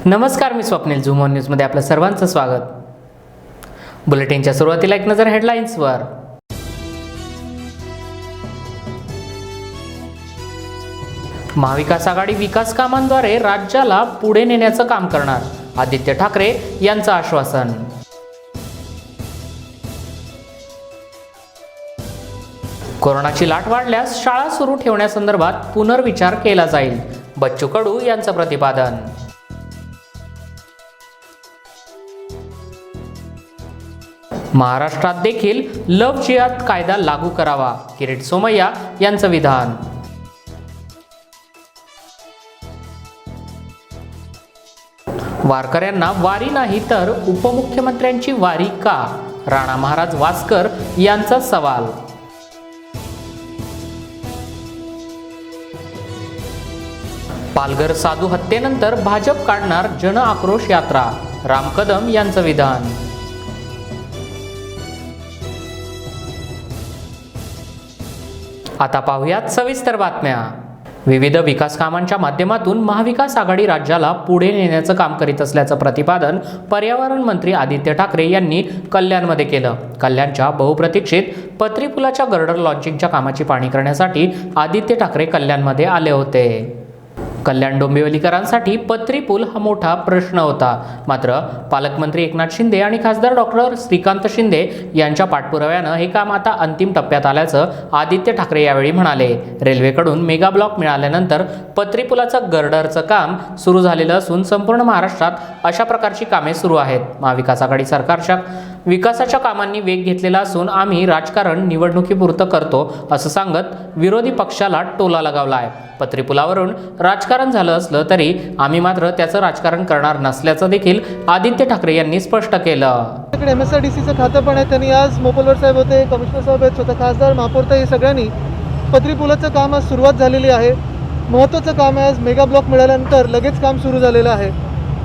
नमस्कार, मी Swapnil. Zoom on न्यूजमध्ये आपलं सर्वांचं स्वागत. बुलेटिनच्या सुरुवातीला एक नजर हेडलाईन्सवर. महाविकास आघाडी विकास कामांद्वारे राज्याला पुढे नेण्याचं काम करणार, आदित्य ठाकरे यांचं आश्वासन. कोरोनाची लाट वाढल्यास शाळा सुरू ठेवण्यासंदर्भात पुनर्विचार केला जाईल, बच्चू कडू यांचं प्रतिपादन. महाराष्ट्रात देखील लव्ह जिहाद कायदा लागू करावा, किरीट सोमय्या यांचं विधान. वारकऱ्यांना वारी नाही तर उपमुख्यमंत्र्यांची वारी का, राणा महाराज वासकर यांचा सवाल. पालघर साधू हत्येनंतर भाजप काढणार जन आक्रोश यात्रा, राम कदम यांचं विधान. आता पाहुयात सविस्तर बातम्या. विविध विकास कामांच्या माध्यमातून महाविकास आघाडी राज्याला पुढे नेण्याचं काम करीत असल्याचं प्रतिपादन पर्यावरण मंत्री आदित्य ठाकरे यांनी कल्याणमध्ये केलं. कल्याणच्या बहुप्रतीक्षित पत्री पुलाच्या गर्डर लॉन्चिंगच्या कामाची पाहणी करण्यासाठी आदित्य ठाकरे कल्याणमध्ये आले होते. कल्याण डोंबिवलीकरांसाठी पत्री पूल हा मोठा प्रश्न होता. मात्र पालकमंत्री एकनाथ शिंदे आणि खासदार डॉक्टर श्रीकांत शिंदे यांच्या पाठपुराव्यानं हे काम आता अंतिम टप्प्यात आल्याचं आदित्य ठाकरे यावेळी म्हणाले. रेल्वेकडून मेगा ब्लॉक मिळाल्यानंतर पत्री पुलाचं गर्डरचं काम सुरू झालेलं असून संपूर्ण महाराष्ट्रात अशा प्रकारची कामे सुरू आहेत. महाविकास आघाडी सरकारच्या विकासाच्या कामांनी वेग घेतलेला असून आम्ही राजकारण निवडणुकीपुरतं करतो असं सांगत विरोधी पक्षाला टोला लगावलाय. पत्री पुलावरून राजकारण झालं असलं तरी आम्ही मात्र त्याचं राजकारण करणार नसल्याचं देखील आदित्य ठाकरे यांनी स्पष्ट केलं. MSRDCचं खातं पण आहे. त्यांनी आज मोपलवार साहेब होते, कमिशनर साहेब आहेत, स्वतः खासदार महापौर हे सगळ्यांनी पत्री पुलाचं काम आज सुरुवात झालेली आहे. महत्त्वाचं काम आहे. आज मेगा ब्लॉक मिळाल्यानंतर लगेच काम सुरू झालेलं आहे.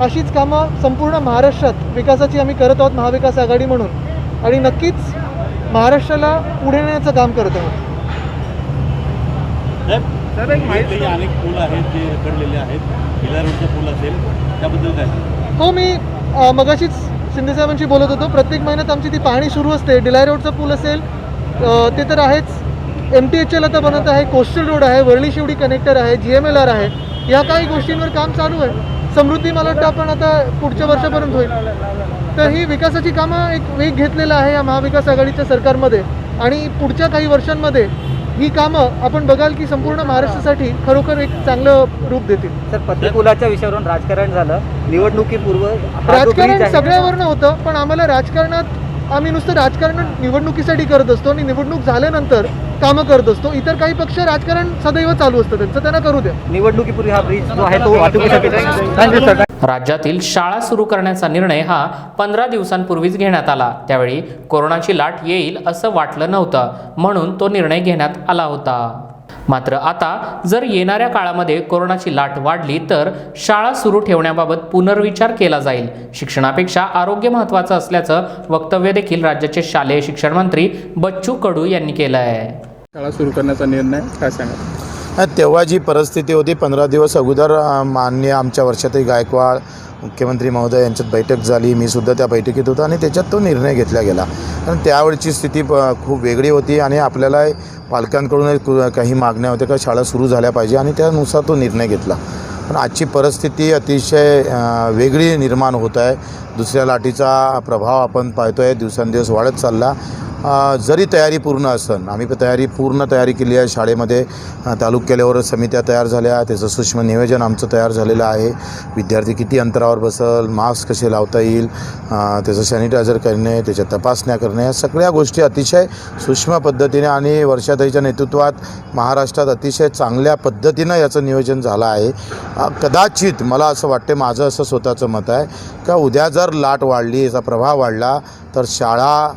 अशीच कामं संपूर्ण महाराष्ट्रात विकासाची आम्ही करत आहोत महाविकास आघाडी म्हणून, आणि नक्कीच महाराष्ट्राला पुढे नेण्याचं काम करत आहोत. अनेक पूल आहेत जे रखडलेले आहेत, किल्ला रोडचा पूल असेल त्याबद्दल काय? हो, मी मगाशीच शिंदे साहेबांशी बोलत होतो. प्रत्येक महिन्यात आमची ती पाहणी सुरू असते. डिलाय रोडचा पूल असेल ते तर आहेच, MTHL आता बनत आहे, कोस्टल रोड आहे, वरळी शिवडी कनेक्टर आहे, GMLR आहे. या काही गोष्टींवर काम चालू आहे. समृद्धी मला वाटतं आपण आता पुढच्या वर्षापर्यंत होईल. तर ही विकासाची कामं एक वेग घेतलेला आहे या महाविकास आघाडीच्या सरकारमध्ये, आणि पुढच्या काही वर्षांमध्ये ही कामं आपण बघाल की संपूर्ण महाराष्ट्रासाठी खरोखर एक चांगलं रूप देतील. सर, पत्रिपुलाच्या विषयावरून राजकारण झालं, निवडणुकीपूर्व राजकारण सगळ्यावरनं होतं, पण आम्हाला राजकारणात आम्ही नुसतं राजकारण निवडणुकीसाठी करत असतो आणि निवडणूक झाल्यानंतर कामं करत असतो. इतर काही पक्ष राजकारण सदैव चालू असतं, त्यांचं त्यांना करू द्या. निवडणुकीपूर्वी हा ब्रिज जो आहे तो वाहतुकीसाठी. राज्यातील शाळा सुरू करण्याचा निर्णय हा 15 दिवसांपूर्वीच घेण्यात आला. त्यावेळी कोरोनाची लाट येईल असं वाटलं नव्हतं, म्हणून तो निर्णय घेण्यात आला होता. मात्र आता जर येणाऱ्या काळामध्ये कोरोनाची लाट वाढली तर शाळा सुरू ठेवण्याबाबत पुनर्विचार केला जाईल. शिक्षणापेक्षा आरोग्य महत्त्वाचं असल्याचं वक्तव्य देखील राज्याचे शालेय शिक्षण मंत्री बच्चू कडू यांनी केलं आहे. शाळा सुरू करण्याचा निर्णय काय सांगा? तेव्हा जी परिस्थिती होती 15 दिवस अगोदर माननीय आमच्या वर्षाताई गायकवाड मुख्यमंत्री महोदय यांच्यात बैठक झाली. मी सुद्धा त्या बैठकीत होतो आणि त्याच्यात तो निर्णय घेतला गेला. कारण त्यावेळची स्थिती खूप वेगळी होती आणि आपल्याला पालकांकडून काही मागण्या होत्या का शाळा सुरू झाल्या पाहिजे, आणि त्यानुसार तो निर्णय घेतला. पण आजची परिस्थिती अतिशय वेगळी निर्माण होत आहे. दुसऱ्या लाटेचा प्रभाव आपण पाहतो आहे, दिवसेंदिवस वाढत चालला. जरी तयारी पूर्ण असेल, आम्ही पूर्ण तयारी केली आहे. शाळेमध्ये तालुक्यावर समित्या तयार झाल्या, त्याचं सूक्ष्म नियोजन आमचं तयार झालेलं आहे. विद्यार्थी किती अंतरावर बसेल, मास्क कसे लावता येईल, त्याचं सॅनिटायझर करणे, त्याच्या तपासण्या करणे, या सगळ्या गोष्टी अतिशय सूक्ष्म पद्धतीने आणि वर्षाताईच्या नेतृत्वात महाराष्ट्रात अतिशय चांगल्या पद्धतीनं याचं नियोजन झालं आहे. कदाचित मला असं वाटते, माझं असं स्वतःचं मत आहे का उद्या जर लाट वाढली, याचा प्रभाव वाढला तर शाळा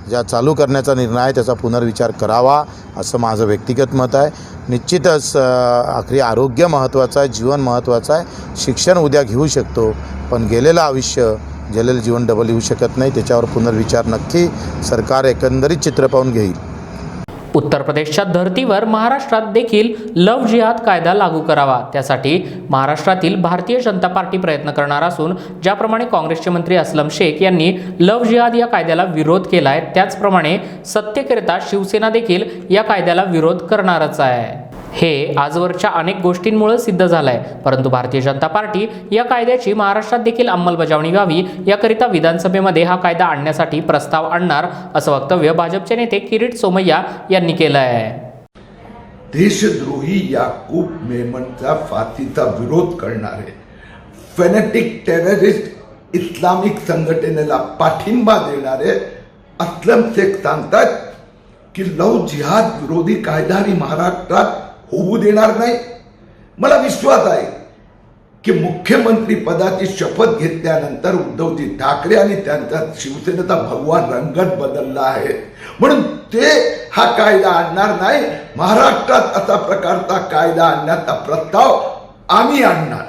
ज्या चालू करण्याचा निर्णय आहे त्याचा पुनर्विचार करावा असं माझं व्यक्तिगत मत आहे. निश्चितच आखरी आरोग्य महत्त्वाचं आहे, जीवन महत्त्वाचं आहे. शिक्षण उद्या घेऊ शकतो, पण गेलेलं आयुष्य, गेलेलं जीवन डबल येऊ शकत नाही. त्याच्यावर पुनर्विचार नक्की सरकार एकंदरीत चित्र पाहून घेईल. उत्तर प्रदेशच्या धर्तीवर महाराष्ट्रात देखील लव्ह जिहाद कायदा लागू करावा, त्यासाठी महाराष्ट्रातील भारतीय जनता पार्टी प्रयत्न करणार असून ज्याप्रमाणे काँग्रेसचे मंत्री अस्लम शेख यांनी लव्ह जिहाद या कायद्याला विरोध केलाय, त्याचप्रमाणे सत्तेकरिता शिवसेना देखील या कायद्याला विरोध करणारच आहे. हे आजवरच्या अनेक गोष्टींमुळे सिद्ध झालंय, परंतु भारतीय जनता पार्टी या कायद्याची महाराष्ट्रात देखील अंमलबजावणी व्हावी याकरिता विधानसभेमध्ये हा कायदा आणण्यासाठी प्रस्ताव आणणार असं वक्तव्य भाजपचे नेते किरीट सोमय्या यांनी केलं आहे. देशद्रोही याकूब मेमनचा फाशीचा विरोध करणारे फॅनेटिक टेररिस्ट इस्लामिक संघटनेला पाठिंबा देणारे अस्लम शेख सांगतात की लव्ह जिहाद विरोधी कायदा आणि महाराष्ट्रात होऊ देणार नाही. मला विश्वास आहे की मुख्यमंत्री पदाची शपथ घेतल्यानंतर उद्धवजी ठाकरे आणि त्यांचा शिवसेनेचा भगवा रंगच बदलला आहे, म्हणून ते हा कायदा आणणार नाही. महाराष्ट्रात असा प्रकारचा कायदा आणण्याचा प्रस्ताव आम्ही आणणार.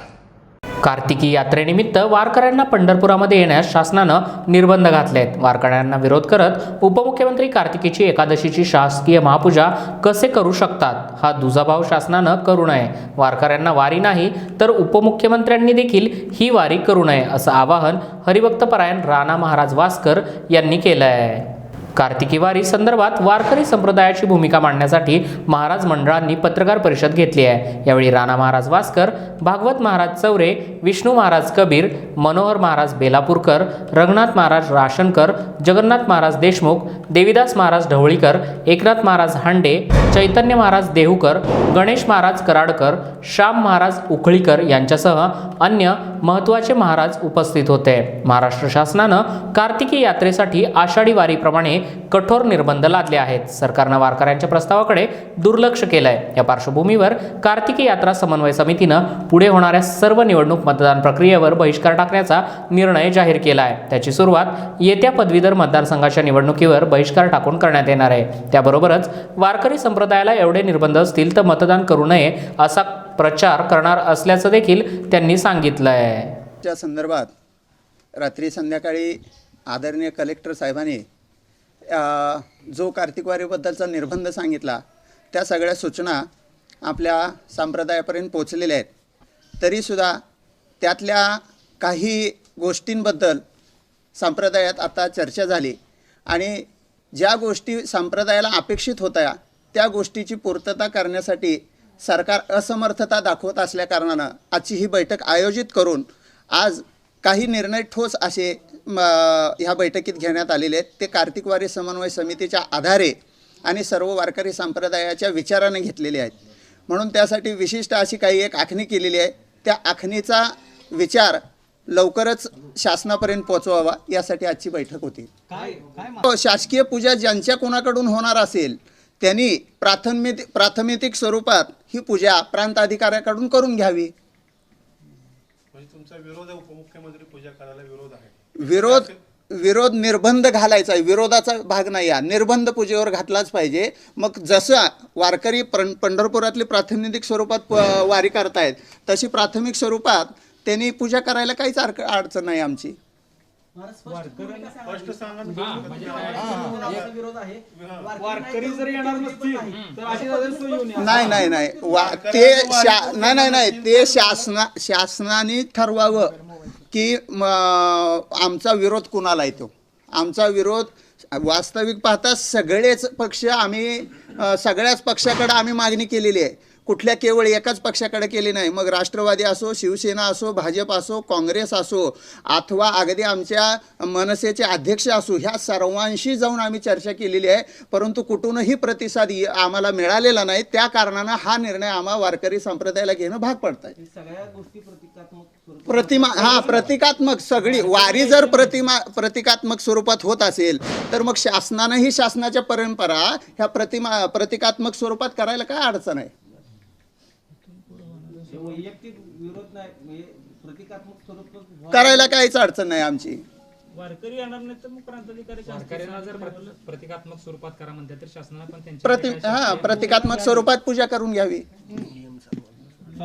कार्तिकी यात्रेनिमित्त वारकऱ्यांना पंढरपुरामध्ये येण्यास शासनानं निर्बंध घातले आहेत. वारकऱ्यांना विरोध करत उपमुख्यमंत्री कार्तिकीची एकादशीची शासकीय महापूजा कसे करू शकतात, हा दुजाभाव शासनानं करू नये. वारकऱ्यांना वारी नाही तर उपमुख्यमंत्र्यांनी देखील ही वारी करू नये असं आवाहन हरिभक्तपरायण राणा महाराज वासकर यांनी केलं आहे. कार्तिकी वारी संदर्भात वारकरी संप्रदायाची भूमिका मांडण्यासाठी महाराज मंडळांनी पत्रकार परिषद घेतली आहे. यावेळी राणा महाराज वासकर, भागवत महाराज चौरे, विष्णू महाराज कबीर, मनोहर महाराज बेलापूरकर, रंगनाथ महाराज राशनकर, जगन्नाथ महाराज देशमुख, देवीदास महाराज ढवळीकर, एकनाथ महाराज हांडे, चैतन्य महाराज देहूकर, गणेश महाराज कराडकर, श्याम महाराज उखळीकर यांच्यासह अन्य महत्त्वाचे महाराज उपस्थित होते. महाराष्ट्र शासनानं कार्तिकी यात्रेसाठी आषाढी वारीप्रमाणे कठोर निर्बंध लादले आहेत. सरकारनं वारकऱ्यांच्या प्रस्तावाकडे दुर्लक्ष केलंय. या पार्श्वभूमीवर कार्तिकी यात्रा समन्वय समितीनं पुढे होणाऱ्या सर्व निवडणूक मतदान प्रक्रियेवर बहिष्कार टाकण्याचा निर्णय जाहीर केला आहे. त्याची सुरुवात येत्या पदवीधर मतदारसंघाच्या निवडणुकीवर बहिष्कार टाकून करण्यात येणार आहे. त्याबरोबरच वारकरी संप्रदायाला एवढे निर्बंध असतील तर मतदान करू नये असा प्रचार करणार असल्याचं देखील त्यांनी सांगितलं आहे. त्या संदर्भात रात्री संध्याकाळी आदरणीय कलेक्टर साहेबांनी जो कार्तिकवारीबद्दलचा निर्बंध सांगितला त्या सगळ्या सूचना आपल्या संप्रदायापर्यंत पोचलेल्या आहेत. तरीसुद्धा त्यातल्या काही गोष्टींबद्दल संप्रदायात आता चर्चा झाली आणि ज्या गोष्टी संप्रदायाला अपेक्षित होत्या त्या गोष्टीची पूर्तता करण्यासाठी सरकार असमर्थता दाखवत असल्याकारणानं आजची ही बैठक आयोजित करून आज काही निर्णय ठोस असे ह्या बैठकीत घेण्यात आलेले आहेत. ते कार्तिकवारी समन्वय समितीच्या आधारे आणि सर्व वारकरी संप्रदायाच्या विचाराने घेतलेले आहेत. म्हणून त्यासाठी विशिष्ट अशी काही एक आखणी केलेली आहे. त्या आखणीचा विचार लवकरच शासनापर्यंत पोहोचवावा यासाठी आजची बैठक होती. शासकीय पूजा ज्यांच्या कोणाकडून होणार असेल त्यांनी प्राथमिक स्वरूपात ही पूजा प्रांत अधिकाऱ्याकडून करून घ्यावी. तुमचा विरोध आहे, उपमुख्यमंत्री पूजा करायला विरोध आहे. विरोध निर्बंध घालायचा आहे, विरोधाचा भाग नाही. निर्बंध पूजेवर घातलाच पाहिजे. मग जसं वारकरी पंढरपुरातली प्रातिनिधिक स्वरूपात वारी करतायत तशी प्राथमिक स्वरूपात त्यांनी पूजा करायला काहीच अडचण नाही आमची. नाही ते शासनाने ठरवावं की आमचा विरोध कुणाला येतो. आमचा विरोध वास्तविक पाहता सगळेच पक्ष आम्ही सगळ्याच पक्षाकडे आम्ही मागणी केलेली आहे. कुठल्या केवळ एकाच पक्षाकडे केली नाही. मग राष्ट्रवादी असो, शिवसेना असो, भाजप असो, काँग्रेस असो अथवा अगदी आमच्या मनसेचे अध्यक्ष असो, ह्या सर्वांशी जाऊन आम्ही चर्चा केलेली आहे. परंतु कुठूनही प्रतिसाद आम्हाला मिळालेला नाही. त्या कारणानं हा निर्णय आम्हा वारकरी संप्रदायाला घेणं भाग पडत आहे. प्रतिकात्मक सगळी वारी जर प्रतिकात्मक स्वरूपात होत असेल तर मग शासनानंही शासनाच्या परंपरा ह्या प्रतिकात्मक स्वरूपात करायला काय अडचण आहे. करायला काहीच अडचण नाही आमची. वारकरी येणार नाही तर मग प्रांताधिकाऱ्यांना जर प्रतिकात्मक स्वरूपात करा म्हणतात तर शासनाला पण त्यांच्या प्रतिकात्मक स्वरूपात पूजा करून घ्यावी.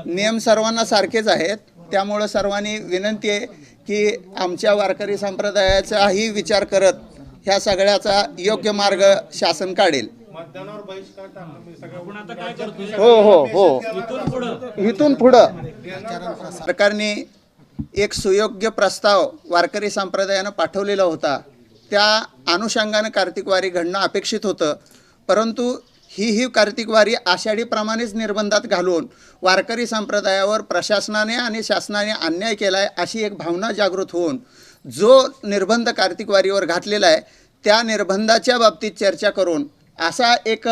नियम सर्वांना सारखेच आहेत. त्यामुळं सर्वांनी विनंती आहे की आमच्या वारकरी संप्रदायाचाही विचार करत ह्या सगळ्याचा योग्य मार्ग शासन काढेल. आपण आता काय करतोय हो इथून पुढं सरकारने एक सुयोग्य प्रस्ताव वारकरी संप्रदायानं पाठवलेला होता. त्या अनुषंगानं कार्तिकवारी घडणं अपेक्षित होतं, परंतु ही कार्तिकवारी आषाढीप्रमाणेच निर्बंधात घालून वारकरी संप्रदायावर प्रशासनाने आणि शासनाने अन्याय केला आहे अशी एक भावना जागृत होऊन जो निर्बंध कार्तिकवारीवर घातलेला आहे त्या निर्बंधाच्या बाबतीत चर्चा करून असा एक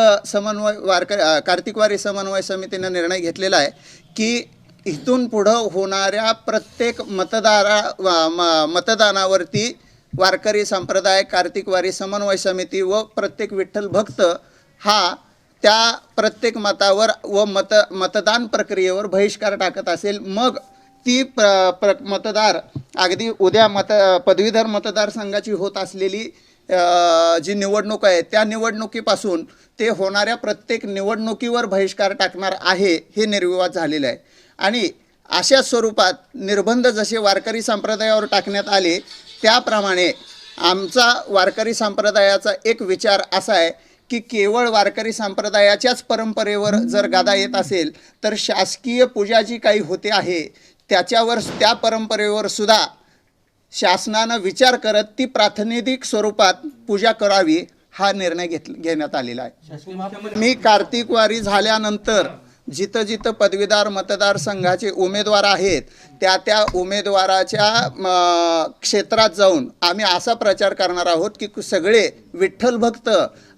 कार्तिकवारी समन्वय समितीनं निर्णय घेतलेला आहे की इथून पुढं होणाऱ्या प्रत्येक मतदानावरती वारकरी संप्रदाय, कार्तिकवारी समन्वय समिती व प्रत्येक विठ्ठल भक्त हा त्या प्रत्येक मतावर व मतदान प्रक्रियेवर बहिष्कार टाकत असेल. मग ती मतदार अगदी उद्या पदवीधर मतदारसंघाची होत असलेली जी निवडणूक आहे त्या निवडणुकीपासून ते होणाऱ्या प्रत्येक निवडणुकीवर बहिष्कार टाकणार आहे हे निर्विवाद झालेलं आहे. आणि अशा स्वरूपात निर्बंध जसे वारकरी संप्रदायावर टाकण्यात आले त्याप्रमाणे आमचा वारकरी संप्रदायाचा एक विचार असा आहे की केवळ वारकरी संप्रदायाच्याच परंपरेवर जर गादा येत असेल तर शासकीय पूजा जी काही होते आहे त्याच्यावर, त्या परंपरेवर सुद्धा शासनानं विचार करत ती प्रातिनिधिक स्वरूपात पूजा करावी हा निर्णय घेण्यात आलेला आहे. मी कार्तिकवारी झाल्यानंतर जिथं जिथं पदवीधर मतदारसंघाचे उमेदवार आहेत त्या उमेदवाराच्या क्षेत्रात जाऊन आम्ही असा प्रचार करणार आहोत की सगळे विठ्ठल भक्त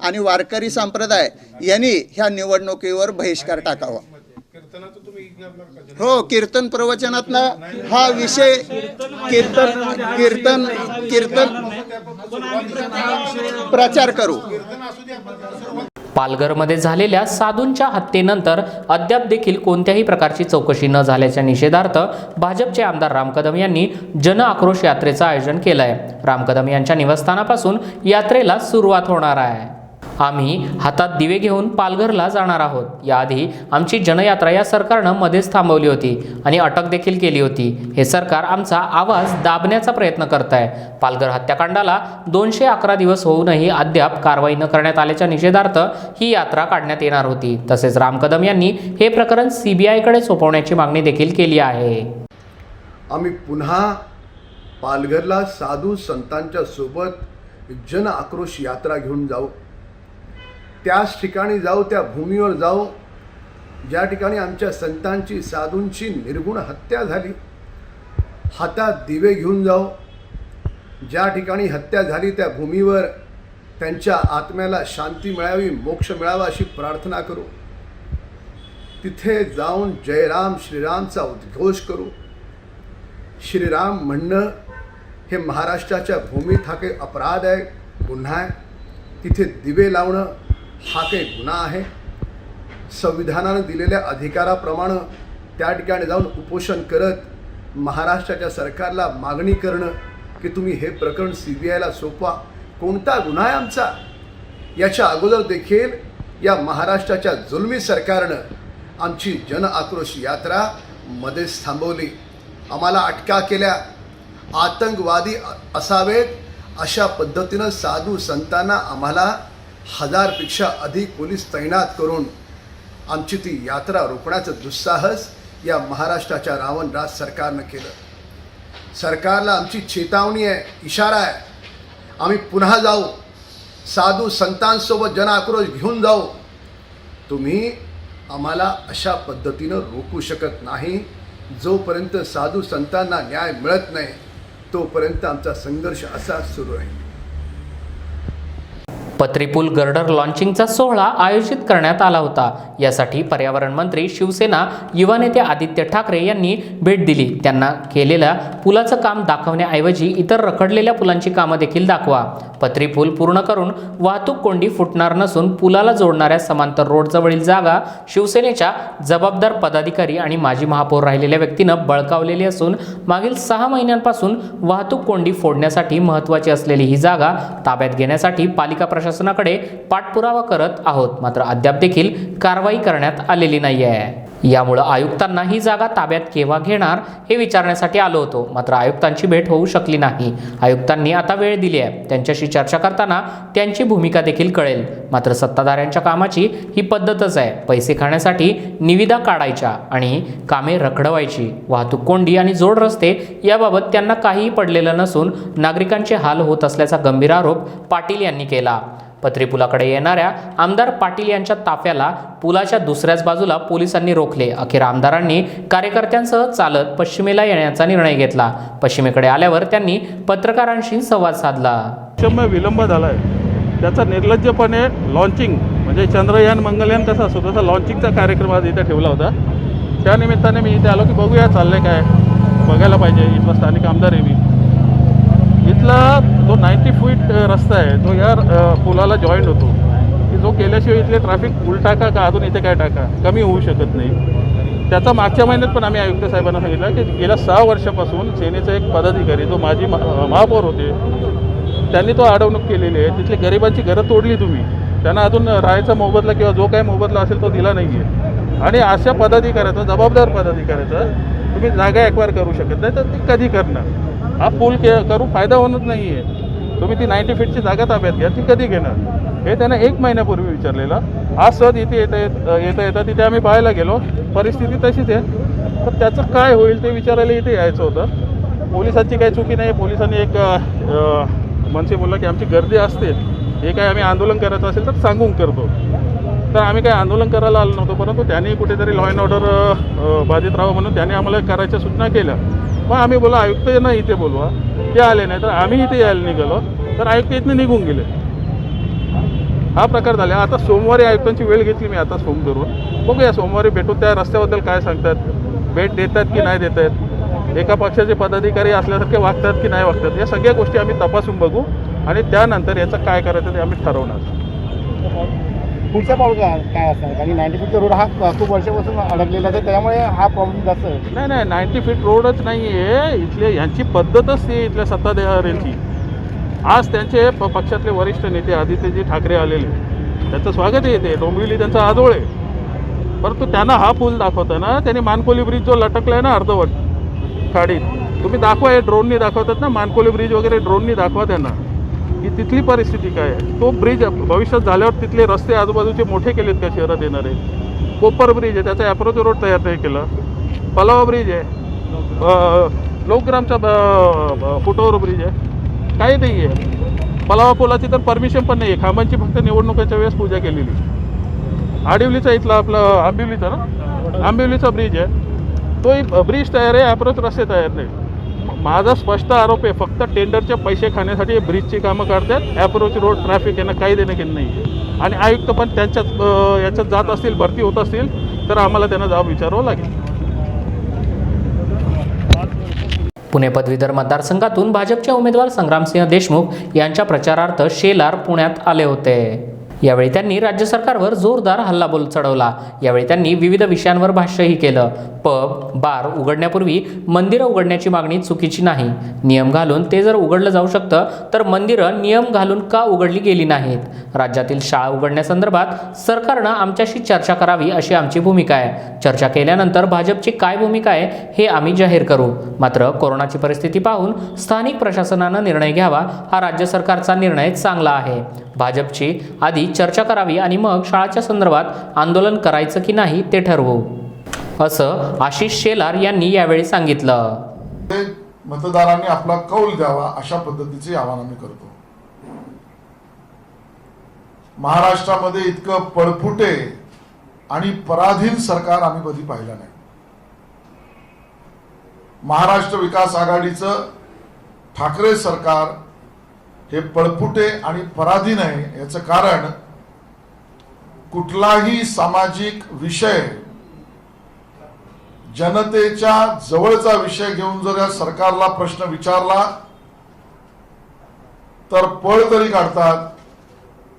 आणि वारकरी संप्रदाय यांनी ह्या निवडणुकीवर बहिष्कार टाकावा. हो, कीर्तन प्रवचनातनं हा विषय कीर्तन प्रचार करू. पालघरमध्ये झालेल्या साधूंच्या हत्येनंतर अद्याप देखील कोणत्याही प्रकारची चौकशी न झाल्याच्या निषेधार्थ भाजपचे आमदार राम कदम यांनी जन आक्रोश यात्रेचं आयोजन केलं आहे. राम कदम यांच्या निवासस्थानापासून यात्रेला सुरुवात होणार आहे. आम्ही हातात दिवे घेऊन पालघरला जाणार आहोत. याआधी आमची जनयात्रा या सरकारनं मध्येच थांबवली होती आणि अटक देखील केली होती. हे सरकार आमचा आवाज दाबण्याचा प्रयत्न करत आहे. पालघर हत्याकांडाला 211 दिवस होऊनही अद्याप कारवाई न करण्यात आल्याच्या निषेधार्थ ही यात्रा काढण्यात येणार होती. तसेच राम कदम यांनी हे प्रकरण CBIकडे सोपवण्याची मागणी देखील केली आहे. आम्ही पुन्हा पालघरला साधू संतांच्या सोबत जन आक्रोश यात्रा घेऊन जाऊ. त्याच ठिकाणी जाऊ, त्या भूमीवर जाऊ ज्या ठिकाणी आमच्या संतांची, साधूंची निर्गुण हत्या झाली. हातात दिवे घेऊन जाऊ. ज्या ठिकाणी हत्या झाली त्या भूमीवर त्यांच्या आत्म्याला शांती मिळावी, मोक्ष मिळावा अशी प्रार्थना करू. तिथे जाऊन जयराम श्रीरामचा उद्घोष करू. श्रीराम म्हणणं हे महाराष्ट्राच्या भूमीत हा काही अपराध आहे, गुन्हा आहे. तिथे दिवे लावणं हा काही गुन्हा आहे. संविधानानं दिलेल्या अधिकाराप्रमाणे त्या ठिकाणी जाऊन उपोषण करत महाराष्ट्राच्या सरकारला मागणी करणं की तुम्ही हे प्रकरण CBIला सोपवा. कोणता गुन्हा आहे आमचा? याच्या अगोदर देखील या महाराष्ट्राच्या जुलमी सरकारनं आमची जन आक्रोश यात्रा मध्येच थांबवली. आम्हाला अटका केल्या. आतंकवादी असावेत अशा पद्धतीनं साधू संतांना आम्हाला 1000पेक्षा अधिक पोलीस तैनात करून आमची ती यात्रा रोखण्याचं दुस्साहस या महाराष्ट्राच्या रावणराज सरकारनं केलं. सरकारला आमची चेतावणी आहे, इशारा आहे. आम्ही पुन्हा जाऊ, साधू संतांसोबत जन आक्रोश घेऊन जाऊ. तुम्ही आम्हाला अशा पद्धतीनं रोखू शकत नाही. जोपर्यंत साधू संतांना न्याय मिळत नाही तोपर्यंत आमचा संघर्ष असाच सुरू आहे. पत्रीपूल गर्डर लॉन्चिंगचा सोहळा आयोजित करण्यात आला होता. यासाठी पर्यावरण मंत्री, शिवसेना युवा नेते आदित्य ठाकरे यांनी भेट दिली. त्यांना केलेल्या पुलाचं काम दाखवण्याऐवजी इतर रखडलेल्या पुलांची कामं देखील दाखवा. पत्रीपूल पूर्ण करून वाहतूक कोंडी फुटणार नसून पुलाला जोडणाऱ्या समांतर रोडजवळील जागा शिवसेनेच्या जबाबदार पदाधिकारी आणि माजी महापौर राहिलेल्या व्यक्तीनं बळकावलेली असून मागील 6 महिन्यांपासून वाहतूक कोंडी फोडण्यासाठी महत्त्वाची असलेली ही जागा ताब्यात घेण्यासाठी पालिका प्रशासनाकडे पाठपुरावा करत आहोत. मात्र अद्याप देखील कारवाई करण्यात आलेली नाही आहे. यामुळं आयुक्तांना ही जागा ताब्यात केव्हा घेणार हे विचारण्यासाठी आलो होतो, मात्र आयुक्तांची भेट होऊ शकली नाही. आयुक्तांनी आता वेळ दिली आहे, त्यांच्याशी चर्चा करताना त्यांची भूमिका देखील कळेल. मात्र सत्ताधाऱ्यांच्या कामाची ही पद्धतच आहे, पैसे खाण्यासाठी निविदा काढायच्या आणि कामे रखडवायची. वाहतूक कोंडी आणि जोड रस्ते याबाबत त्यांना काहीही पडलेलं नसून नागरिकांचे हाल होत असल्याचा गंभीर आरोप पाटील यांनी केला. पत्री पुलाकडे येणाऱ्या आमदार पाटील यांच्या ताफ्याला पुलाच्या दुसऱ्याच बाजूला पोलिसांनी रोखले. अखेर आमदारांनी कार्यकर्त्यांसह चालत पश्चिमेला येण्याचा निर्णय घेतला. पश्चिमेकडे आल्यावर त्यांनी पत्रकारांशी संवाद साधला. विलंब झाला आहे, त्याचा निर्लज्जपणे लॉन्चिंग म्हणजे चंद्रयान मंगलयान कसा असतो तसा लॉन्चिंगचा कार्यक्रम आज इथे ठेवला होता. त्या निमित्ताने मी इथे आलो की बघूया चाललंय काय, बघायला पाहिजे. इथला स्थानिक आमदार आहे मी. इथला जो 90 फीट रस्ता आहे तो या पुलाला जॉईंट होतो, की जो केल्याशिवाय इथले ट्रॅफिक उलटाका का अजून इथे काय टाका कमी होऊ शकत नाही. त्याचा मागच्या महिन्यात पण आम्ही आयुक्त साहेबांना सांगितलं की गेल्या 6 वर्षापासून सेनेचा एक पदाधिकारी जो माजी महापौर होते त्यांनी तो अडवणूक केलेली आहे. तिथली गरिबांची घरं तोडली तुम्ही, त्यांना अजून राहायचा मोबदला किंवा जो काही मोबदला असेल तो दिला नाही आहे. आणि अशा पदाधिकाऱ्याचा, जबाबदार पदाधिकाऱ्याचा तुम्ही जागा एक्वायर करू शकत नाही, तर ती कधी करणार? हा पूल करू फायदा होणार नाही आहे. तुम्ही ती 90 फीटची जागा ताब्यात घ्या, ती कधी घेणार? हे त्यानं 1 महिन्यापूर्वी विचारलेलं. आज सहज इथे येता तिथे आम्ही पाहायला गेलो, परिस्थिती तशीच आहे. तर त्याचं काय होईल ते विचारायला इथे यायचं होतं. पोलिसांची काही चुकी नाही. पोलिसांनी एक मनसे बोलला की आमची गर्दी असते, हे काय आम्ही आंदोलन करायचं असेल तर सांगून करतो. तर आम्ही काही आंदोलन करायला आलो नव्हतो, परंतु त्यांनी कुठेतरी लॉ अँड ऑर्डर बाधित राहावं म्हणून त्यांनी आम्हाला करायच्या सूचना केल्या. मग आम्ही बोला आयुक्तांना इथे बोलवा, ते आले नाही तर आम्ही इथे यायला निघालो, तर आयुक्त इथनं निघून गेले. हा प्रकार झाला. आता सोमवारी आयुक्तांची वेळ घेतली मी आता फोन करून, बघूया सोमवारी भेटू, त्या रस्त्याबद्दल काय सांगतात, भेट देतात की नाही देत आहेत, एका पक्षाचे पदाधिकारी असल्यासारखे वागतात की नाही वागतात, या सगळ्या गोष्टी आम्ही तपासून बघू आणि त्यानंतर याचं काय करायचं ते आम्ही ठरवणार. पुढचा पाऊल काय असणार? कारण 90 फीटचा रोड हा खूप वर्षापासून अडकलेला आहे, त्यामुळे हा प्रॉब्लेम जास्त आहे. नाही 90 फीट रोडच नाही आहे, इथले यांची पद्धतच ती इथल्या सत्ताधाऱ्यांची. आज त्यांचे पक्षातले वरिष्ठ नेते आदित्यजी ठाकरे आलेले, त्यांचं स्वागत येते. डोंबिवली त्यांचा आजोळ आहे, परंतु त्यांना हा पूल दाखवताना त्यांनी मानकोली ब्रिज जो लटकला आहे ना अर्धवट खाडीत, तुम्ही दाखवा. हे ड्रोननी दाखवतात ना, मानकोली ब्रिज वगैरे ड्रोननी दाखवा त्यांना की तिथली परिस्थिती काय आहे. तो ब्रिज भविष्यात झाल्यावर तिथले रस्ते आजूबाजूचे मोठे केलेत का शहरात येणारे? कोपर ब्रिज आहे, त्याचा ॲप्रोच रोड तयार नाही केला. पलावा ब्रिज आहे, लोकग्रामचा फुटओव्हर ब्रिज आहे, काही नाही आहे. पलावा पुलाची तर परमिशन पण नाही आहे, खांबांची फक्त निवडणुकांच्या वेळेस पूजा केलेली. आडिवलीचा इथला आपला आंबिवलीचा ना, आंबिवलीचा ब्रिज आहे, तोही ब्रिज तयार आहे, ॲप्रोच रस्ते तयार नाही. माझा स्पष्ट आरोप आहे, फक्त टेंडरचे पैसे खाण्यासाठी ब्रिजची कामं काढतात. ॲप्रोच रोड ट्रॅफिक यांना काही देणं घेणं नाही आहे. आणि आयुक्त पण त्यांच्याच याच्यात जात असतील, भरती होत असतील तर आम्हाला त्यांना जाब विचारावं लागेल. पुणे पदवीधर मतदारसंघातून भाजपचे उमेदवार संग्रामसिंह देशमुख यांच्या प्रचारार्थ शेलार पुण्यात आले होते. यावेळी त्यांनी राज्य सरकारवर जोरदार हल्लाबोल चढवला. यावेळी त्यांनी विविध विषयांवर भाष्यही केलं. पब बार उघडण्यापूर्वी मंदिरं उघडण्याची मागणी चुकीची नाही. नियम घालून ते जर उघडलं जाऊ शकतं तर मंदिरं नियम घालून का उघडली गेली नाहीत? राज्यातील शाळा उघडण्यासंदर्भात सरकारनं आमच्याशी चर्चा करावी अशी आमची भूमिका आहे. चर्चा केल्यानंतर भाजपची काय भूमिका आहे हे आम्ही जाहीर करू. मात्र कोरोनाची परिस्थिती पाहून स्थानिक प्रशासनानं निर्णय घ्यावा, हा राज्य सरकारचा निर्णय चांगला आहे. भाजपची आधी चर्चा करावी आणि मग शाळाच्या संदर्भात आंदोलन करायचं की नाही ते ठरवू, असं आशिष शेलार यांनी यावेळी सांगितलं. मतदारांनी आपला कौल द्यावा अशा पद्धतीचे आवाहन आम्ही करतो. महाराष्ट्रामध्ये इतकं पळपुटे आणि पराधीन सरकार आम्ही कधी पाहिलं नाही. महाराष्ट्र विकास आघाडीचं ठाकरे सरकार हे पळपुटे आणि पराधीन आहे. याचं कारण कुठलाही सामाजिक विषय, जनतेच्या जवळचा विषय घेऊन जर या सरकारला प्रश्न विचारला तर पळ तरी काढतात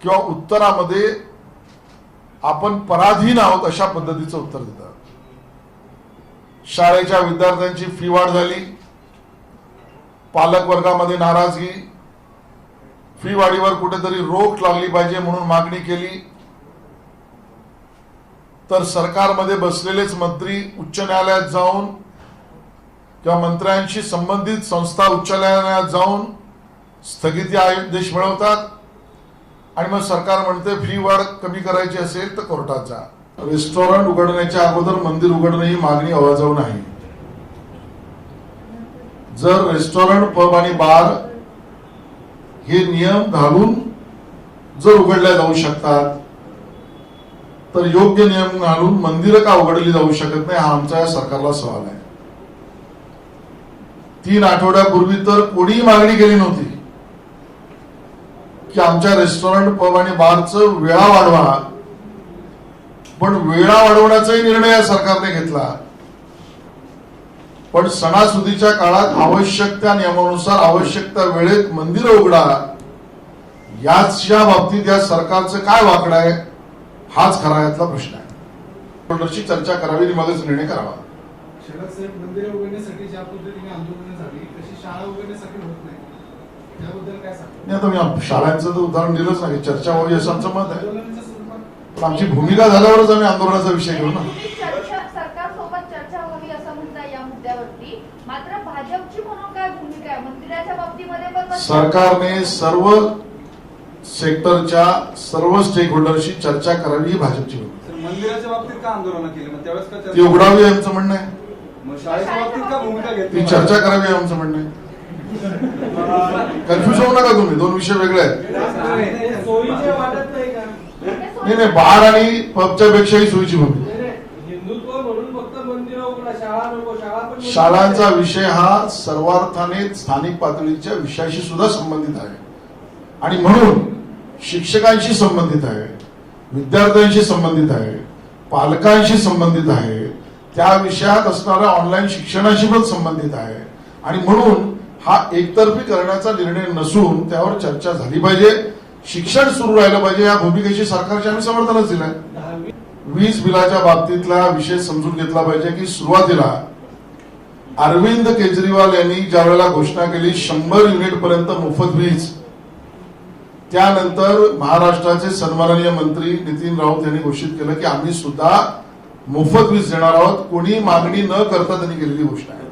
किंवा उत्तरामध्ये आपण पराधीन आहोत अशा पद्धतीचं उत्तर देतात. शाळेच्या विद्यार्थ्यांची फी वाढ झाली, पालक वर्गामध्ये नाराजगी, फी वाढीवर कुठेतरी रोख लागली पाहिजे म्हणून मागणी केली, तर सरकारमध्ये बसलेलेच मंत्री उच्च न्यायालयात जाऊन किंवा मंत्र्यांशी संबंधित संस्था उच्च न्यायालयात जाऊन स्थगिती आदेश मिळवतात आणि मग सरकार म्हणते फी वाढ कमी करायची असेल तर कोर्टात जा. रेस्टॉरंट उघडण्याच्या अगोदर मंदिर उघडणं ही मागणी अवाजव नाही. जर रेस्टॉरंट, पब आणि बार हे नियम घालून जर उघडल्या जाऊ शकतात तर योग्य नियम घालून मंदिरं का उघडली जाऊ शकत नाही, हा आमचा या सरकारला सवाल आहे. 3 आठवड्यापूर्वी तर कोणीही मागणी केली नव्हती की आमच्या रेस्टॉरंट, पब आणि बारचं वेळा वाढवा, पण वेळा वाढवण्याचाही निर्णय या सरकारने घेतला. पण सणासुदीच्या काळात आवश्यक त्या नियमानुसार आवश्यक त्या वेळेत मंदिरं उघडा, याच्या बाबतीत या सरकारचं काय वाकडं आहे, हाच खरा यातला प्रश्न आहे. होल्डरशी चर्चा करावी आणि मगच निर्णय करावा. शरद साहेब, मंदिरं उघडण्यासाठी ज्या पद्धतीने आंदोलनं झाली तशी शाळा उघडण्यासाठी होत नाही, त्याबद्दल काय सांगता? नाही, आता मी शाळांचं तर उदाहरण दिलंच नाही. चर्चा व्हावी असं आमचं मत आहे. आंदोलनाच्या स्वरूपात पण आमची भूमिका झाल्यावरच आम्ही आंदोलनाचा विषय घेऊ ना. सरकारसोबत चर्चा व्हावी असं म्हणता या मुद्द्यावरती. मात्र भाजपची म्हणून काय भूमिका आहे मंदिराच्या बाबतीमध्ये? पण सरकारने सर्व सेक्टरच्या सर्व स्टेक होल्डरशी चर्चा करावी ही भाजपची भूमिका. मंदिराच्या बाबतीत का आंदोलन केली, मग त्यावेळेस का ती उघडावी आहे आमचं म्हणणं आहे. मग शाळेच्या बाबतीत का भूमिका घेतली? ती चर्चा करावी आहे आमचं म्हणणं आहे. कन्फ्युज होऊ नका तुम्ही, 2 विषय वेगळे आहेत. सोयीचे वाटत नाही का? नाही, बार आणि पबच्या पेक्षाही सोयीची भूमिका. हिंदुत्व म्हणून फक्त मंदिरं उघडा, शाळा नको. शाळा पण शाळांचा विषय हा सर्वार्थाने स्थानिक पातळीच्या विषयाशी सुद्धा संबंधित आहे आणि म्हणून शिक्षकांशी संबंधित आहे, विद्यार्थ्यांशी संबंधित आहे, पालकांशी संबंधित आहे, त्या विषयात असणाऱ्या ऑनलाईन शिक्षणाशी पण संबंधित आहे आणि म्हणून हा एकतर्फी करण्याचा निर्णय नसून त्यावर चर्चा झाली पाहिजे. शिक्षण सुरू राहिलं पाहिजे, या भूमिकेशी सरकारचे आम्ही समर्थनच दिलंय. वीज बिलाच्या बाबतीतला विषय समजून घेतला पाहिजे की सुरुवातीला अरविंद केजरीवाल यांनी ज्या वेळेला घोषणा केली 100 युनिट पर्यंत मोफत वीज, त्यानंतर महाराष्ट्राचे सन्माननीय मंत्री नितीन राऊत यांनी घोषित केलं की आम्ही सुद्धा मोफत वीज देणार आहोत. कोणी मागणी न करता त्यांनी केलेली घोषणा आहे.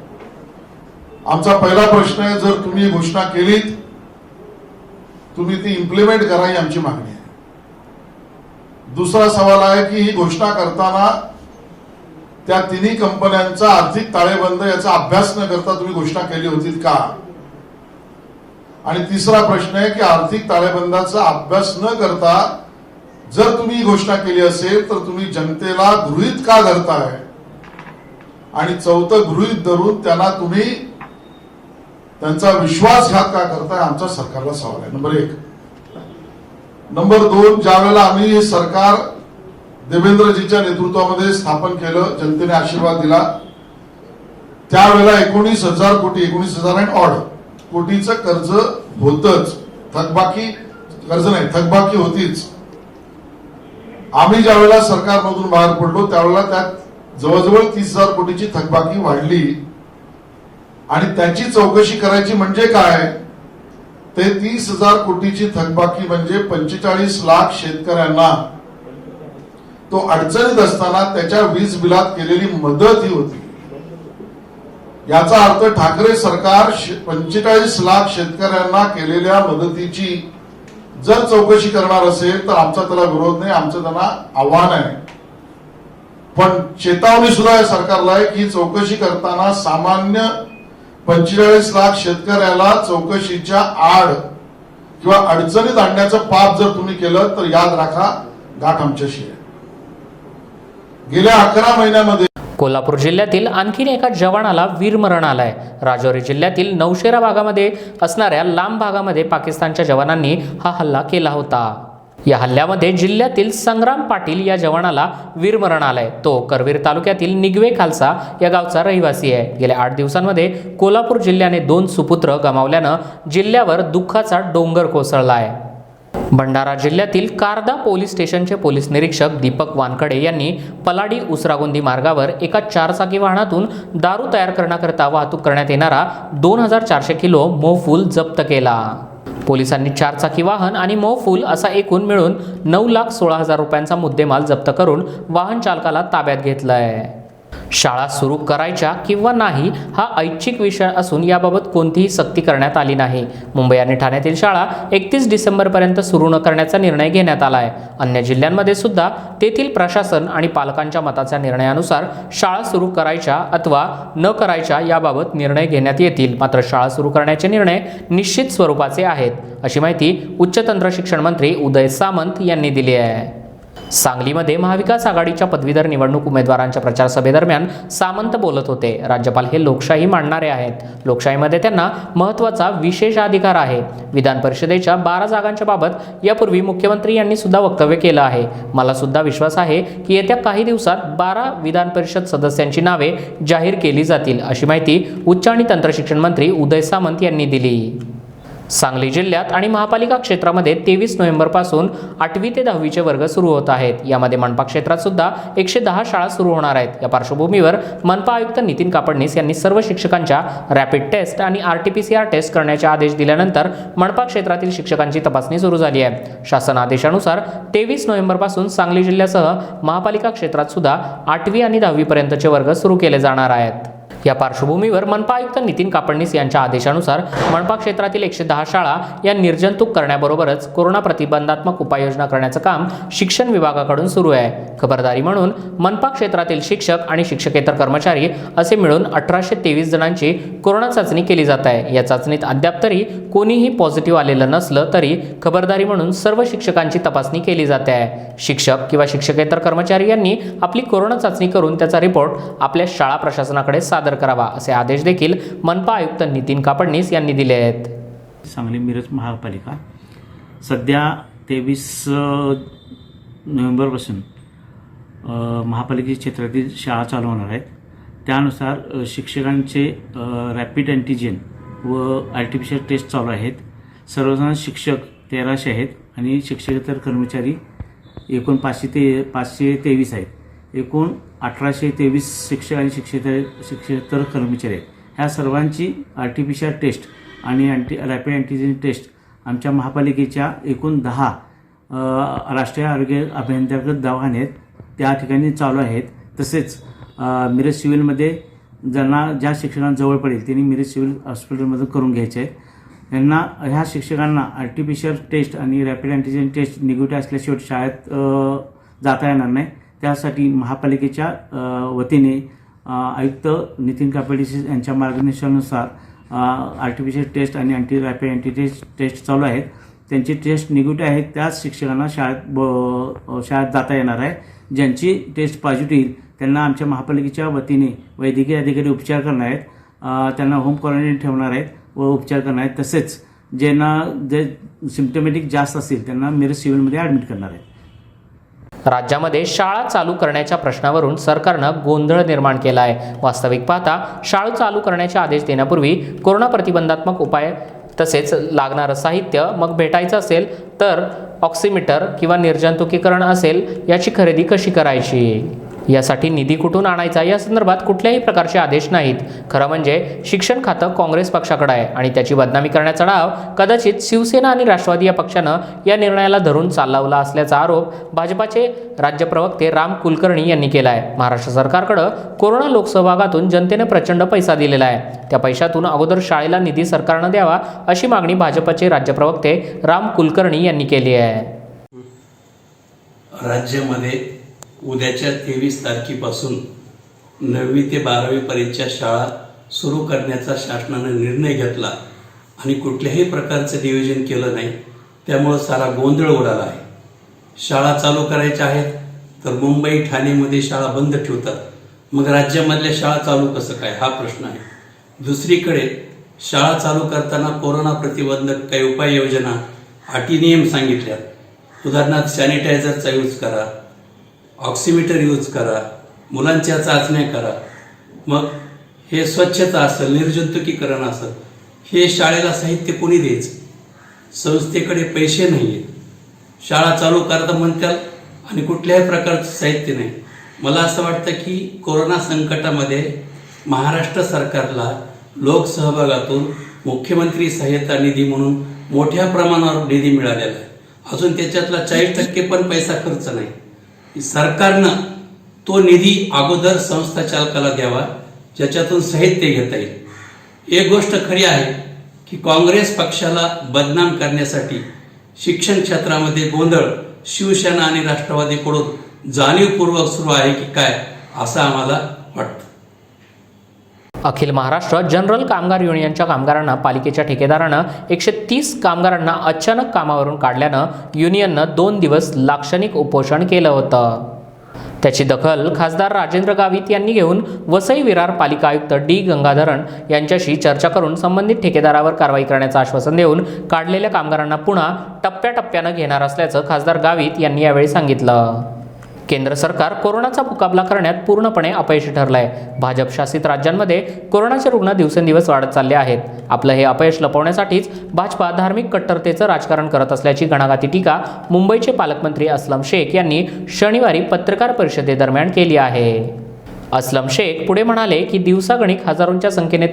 आमचा पहिला प्रश्न आहे, जर तुम्ही ही घोषणा केलीत तुम्ही ती इम्प्लिमेंट करा, ही आमची मागणी आहे. दुसरा सवाल आहे की ही घोषणा करताना त्या तिन्ही कंपन्यांचा आर्थिक ताळेबंद याचा अभ्यास न करता तुम्ही घोषणा केली होती का? आणि तिसरा प्रश्न आहे की आर्थिक ताळेबंदाचा अभ्यास न करता जर तुम्ही ही घोषणा केली असेल तर तुम्ही जनतेला गृहीत का धरताय? आणि चौथं, गृहीत धरून त्यांना तुम्ही त्यांचा विश्वासघात का करताय? आमचा सरकारला सवाल आहे. नंबर 1. नंबर 2, ज्या वेळेला आम्ही हे सरकार देवेंद्रजीच्या नेतृत्वामध्ये स्थापन केलं, जनतेने आशीर्वाद दिला, त्यावेळेला 19,000 कोटी 19,000 आणि ऑड कोटीचं कर्ज होतच. थकबाकी कर्ज नाही, थकबाकी होतीच. आम्ही ज्या वेळेला सरकारमधून बाहेर पडलो त्यावेळेला त्यात जवळजवळ 30,000 कोटीची थकबाकी वाढली आणि त्याची चौकशी करायची म्हणजे काय? ते 30,000 कोटीची थकबाकी म्हणजे 45 लाख शेतकऱ्यांना तो अडचणीत असताना त्याच्या वीज बिलात केलेली मदत ही होती. याचा अर्थ ठाकरे सरकार 45 लाख शेतकऱ्यांना केलेल्या मदतीची जर चौकशी करणार असेल तर आमचा त्याला विरोध नाही, आमचं त्यांना आव्हान आहे. पण चेतावणी सुद्धा या सरकारला आहे की चौकशी करताना सामान्य 45 लाख शेतकऱ्याला चौकशीच्या आड किंवा अडचणीत आणण्याचं पाप जर तुम्ही केलं तर याद राखा, गाठ आमच्याशी आहे. गेल्या 11 महिन्यामध्ये कोल्हापूर जिल्ह्यातील आणखीन एका जवानाला वीरमरण आलंय. राजौरी जिल्ह्यातील नौशेरा भागामध्ये असणाऱ्या लांब भागामध्ये पाकिस्तानच्या जवानांनी हा हल्ला केला होता. या हल्ल्यामध्ये जिल्ह्यातील संग्राम पाटील या जवानाला वीरमरण आलंय. तो करवीर तालुक्यातील निगवे खालसा या गावचा रहिवासी आहे. गेल्या 8 दिवसांमध्ये कोल्हापूर जिल्ह्याने 2 सुपुत्र गमावल्यानं जिल्ह्यावर दुःखाचा डोंगर कोसळला आहे. भंडारा जिल्ह्यातील कारदा पोलीस स्टेशनचे पोलीस निरीक्षक दीपक वानकडे यांनी पलाडी उसरागोंदी मार्गावर एका 4चाकी वाहनातून दारू तयार करण्याकरता वाहतूक करण्यात येणारा 2,400 किलो मोहफूल जप्त केला. पोलिसांनी 4 चाकी वाहन आणि मोहफूल असा एकूण मिळून 9,16,000 रुपयांचा मुद्देमाल जप्त करून वाहन चालकाला ताब्यात घेतला आहे. शाळा सुरू करायच्या किंवा नाही हा ऐच्छिक विषय असून याबाबत कोणतीही सक्ती करण्यात आली नाही. मुंबई आणि ठाण्यातील शाळा 31 डिसेंबरपर्यंत सुरू न करण्याचा निर्णय घेण्यात आला आहे. अन्य जिल्ह्यांमध्ये सुद्धा तेथील प्रशासन आणि पालकांच्या मताच्या निर्णयानुसार शाळा सुरू करायच्या अथवा न करायच्या याबाबत निर्णय घेण्यात येतील. मात्र शाळा सुरू करण्याचे निर्णय निश्चित स्वरूपाचे आहेत, अशी माहिती उच्च तंत्र शिक्षण मंत्री उदय सामंत यांनी दिली आहे. सांगलीमध्ये महाविकास आघाडीच्या पदवीधर निवडणूक उमेदवारांच्या प्रचार सभेदरम्यान सामंत बोलत होते. राज्यपाल हे लोकशाही मानणारे आहेत. लोकशाहीमध्ये त्यांना महत्त्वाचा विशेषाधिकार आहे. विधान परिषदेच्या 12 जागांच्या बाबत यापूर्वी मुख्यमंत्री यांनी सुद्धा वक्तव्य केलं आहे. मला सुद्धा विश्वास आहे की येत्या काही दिवसात 12 विधान परिषद सदस्यांची नावे जाहीर केली जातील, अशी माहिती उच्च आणि तंत्रशिक्षण मंत्री उदय सामंत यांनी दिली. सांगली जिल्ह्यात आणि महापालिका क्षेत्रामध्ये 23 नोव्हेंबरपासून 8वी ते 10वीचे वर्ग सुरू होत आहेत. यामध्ये मनपा क्षेत्रात सुद्धा 110 शाळा सुरू होणार आहेत. या पार्श्वभूमीवर मनपा आयुक्त नितीन कापडणीस यांनी सर्व शिक्षकांच्या रॅपिड टेस्ट आणि RT-PCR टेस्ट करण्याचे आदेश दिल्यानंतर मनपा क्षेत्रातील शिक्षकांची तपासणी सुरू झाली आहे. शासन आदेशानुसार 23 नोव्हेंबरपासून सांगली जिल्ह्यासह महापालिका क्षेत्रात सुद्धा 8वी आणि 10वी पर्यंतचे वर्ग सुरू केले जाणार आहेत. या पार्श्वभूमीवर मनपा आयुक्त नितीन कापडणीस यांच्या आदेशानुसार मनपा क्षेत्रातील 110 शाळा या निर्जंतुक करण्याबरोबरच कोरोना प्रतिबंधात्मक उपाययोजना करण्याचं काम शिक्षण विभागाकडून सुरू आहे. खबरदारी म्हणून मनपा क्षेत्रातील शिक्षक आणि शिक्षकेतर कर्मचारी असे मिळून 1823 जणांची कोरोना चाचणी केली जात आहे. या चाचणीत अद्याप तरी कोणीही पॉझिटिव्ह आलेलं नसलं तरी खबरदारी म्हणून सर्व शिक्षकांची तपासणी केली जाते आहे. शिक्षक किंवा शिक्षकेतर कर्मचारी यांनी आपली कोरोना चाचणी करून त्याचा रिपोर्ट आपल्या शाळा प्रशासनाकडे सादर करावा, असे आदेश देखील मनपा आयुक्त नितीन कापडणीस यांनी दिले आहेत. सांगली मिरज महापालिका सध्या 23 नोव्हेंबरपासून महापालिकेच्या क्षेत्रातील शाळा चालू होणार आहेत. त्यानुसार शिक्षकांचे रॅपिड अँटीजेन व RT-PCR टेस्ट चालू आहेत. सर्वसाधारण शिक्षक 1300 आहेत आणि शिक्षकेतर कर्मचारी एकूण 523 आहेत. एकूण 1823 शिक्षक आणि शिक्षकेतर कर्मचारी आहेत. ह्या सर्वांची RT-PCR टेस्ट आणि रॅपिड अँटीजेन टेस्ट आमच्या महापालिकेच्या एकूण 10 राष्ट्रीय आरोग्य अभियांत्रिक दवाखाने आहेत त्या ठिकाणी चालू आहेत. तसेच मिरज सिव्हिलमध्ये ज्या शिक्षकांना जवळ पडेल त्यांनी मिरज सिव्हिल हॉस्पिटलमधून करून घ्यायचे आहे. ह्या शिक्षकांना RT-PCR टेस्ट आणि रॅपिड अँटीजेन टेस्ट निगेटिव्ह असल्याशिवाय शाळेत जाता येणार नाही. त्यासाठी महापालिकेच्या वतीने आयुक्त नितीन कापडणीस यांच्या मार्गदर्शनानुसार RT-PCR टेस्ट आणि रॅपिड अँटीजेन टेस्ट चालू आहेत. त्यांची टेस्ट निगेटिव्ह आहेत त्याच शिक्षकांना शाळेत जाता येणार आहे. ज्यांची टेस्ट पॉझिटिव्ह येईल त्यांना आमच्या महापालिकेच्या वतीने वैद्यकीय अधिकारी उपचार करणार आहेत. त्यांना होम क्वारंटाईन ठेवणार आहेत व उपचार करणार आहेत. तसेच जे सिम्पटमॅटिक जास्त असेल त्यांना मिरज सिव्हिलमध्ये ॲडमिट करणार आहेत. राज्यामध्ये शाळा चालू करण्याच्या प्रश्नावरून सरकारनं गोंधळ निर्माण केला आहे. वास्तविक पाहता शाळा चालू करण्याचे आदेश देण्यापूर्वी कोरोना प्रतिबंधात्मक उपाय तसेच लागणारं साहित्य मग भेटायचं असेल तर ऑक्सिमीटर किंवा निर्जंतुकीकरण असेल याची खरेदी कशी करायची, यासाठी निधी कुठून आणायचा या संदर्भात कुठल्याही प्रकारचे आदेश नाहीत. खरं म्हणजे शिक्षण खातं काँग्रेस पक्षाकडे आहे आणि त्याची बदनामी करण्याचा डाव कदाचित शिवसेना आणि राष्ट्रवादी या पक्षानं या निर्णयाला धरून चालवला असल्याचा आरोप भाजपाचे राज्य प्रवक्ते राम कुलकर्णी यांनी केला आहे. महाराष्ट्र सरकारकडं कोरोना लोकसहभागातून जनतेनं प्रचंड पैसा दिलेला आहे. त्या पैशातून अगोदर शाळेला निधी सरकारनं द्यावा अशी मागणी भाजपचे राज्य प्रवक्ते राम कुलकर्णी यांनी केली आहे. राज्यामध्ये उद्याच्या 23 तारखेपासून 9वी ते 12वी पर्यंतच्या शाळा सुरू करण्याचा शासनाने निर्णय घेतला आणि कुठल्याही प्रकारचं नियोजन केलं नाही. त्यामुळं सारा गोंधळ उडाला आहे. शाळा चालू करायच्या आहेत तर मुंबई ठाणेमध्ये शाळा बंद ठेवतात. मग राज्यामधल्या शाळा चालू कसं काय हा प्रश्न आहे. दुसरीकडे शाळा चालू करताना कोरोना प्रतिबंधक काही उपाययोजना अटी नियम सांगितल्यात. उदाहरणार्थ सॅनिटायझरचा यूज करा, ऑक्सिमीटर यूज करा, मुलांच्या चाचण्या करा. मग हे स्वच्छता असेल, निर्जंतुकीकरण असेल, हे शाळेला साहित्य कोणी द्यायचं? संस्थेकडे पैसे नाही आहेत. शाळा चालू करता म्हणतात आणि कुठल्याही प्रकारचं साहित्य नाही. मला असं वाटतं की कोरोना संकटामध्ये महाराष्ट्र सरकारला लोकसहभागातून मुख्यमंत्री सहाय्यता निधी म्हणून मोठ्या प्रमाणावर निधी मिळालेला आहे. अजून त्याच्यातला 40% पण पैसा खर्च नाही. सरकारनं तो निधी अगोदर संस्था चालकाला द्यावा, ज्याच्यातून साहित्य घेता येईल. एक गोष्ट खरी आहे की काँग्रेस पक्षाला बदनाम करण्यासाठी शिक्षण क्षेत्रामध्ये गोंधळ शिवसेना आणि राष्ट्रवादीकडून जाणीवपूर्वक सुरू आहे की काय, असं आम्हाला वाटतं. अखिल महाराष्ट्र जनरल कामगार युनियनच्या कामगारांना पालिकेच्या ठेकेदारानं 130 कामगारांना अचानक कामावरून काढल्यानं युनियननं 2 दिवस लाक्षणिक उपोषण केलं होतं. त्याची दखल खासदार राजेंद्र गावित यांनी घेऊन वसई विरार पालिका आयुक्त डी गंगाधरन यांच्याशी चर्चा करून संबंधित ठेकेदारावर कारवाई करण्याचं आश्वासन देऊन काढलेल्या कामगारांना पुन्हा टप्प्याटप्प्यानं घेणार असल्याचं खासदार गावित यांनी यावेळी सांगितलं. केंद्र सरकार कोरोनाचा मुकाबला करण्यात पूर्णपणे अपयशी ठरलं आहे. भाजप शासित राज्यांमध्ये कोरोनाचे रुग्ण दिवसेंदिवस वाढत चालले आहेत. आपलं हे अपयश लपवण्यासाठीच भाजपा धार्मिक कट्टरतेचं राजकारण करत असल्याची घणाघाती टीका मुंबईचे पालकमंत्री अस्लम शेख यांनी शनिवारी पत्रकार परिषदेदरम्यान केली आहे. अस्लम शेख पुढे म्हणाले की दिवसागणिक हजारोंच्या संख्येने